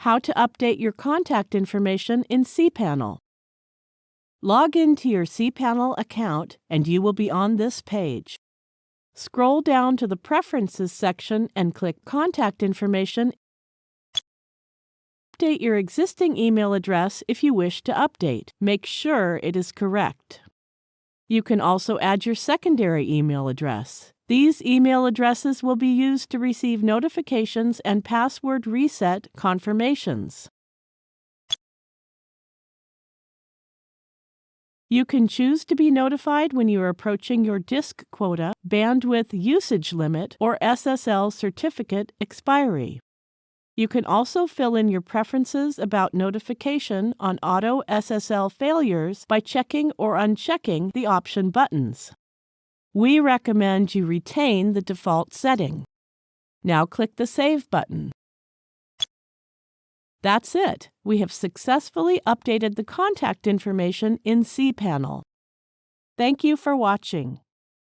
How to update your contact information in cPanel. Log into your cPanel account and you will be on this page. Scroll down to the Preferences section and click Contact Information. Update your existing email address if you wish to update. Make sure it is correct. You can also add your secondary email address. These email addresses will be used to receive notifications and password reset confirmations. You can choose to be notified when you are approaching your disk quota, bandwidth usage limit, or SSL certificate expiry. You can also fill in your preferences about notification on auto SSL failures by checking or unchecking the option buttons. We recommend you retain the default setting. Now click the Save button. That's it. We have successfully updated the contact information in cPanel. Thank you for watching.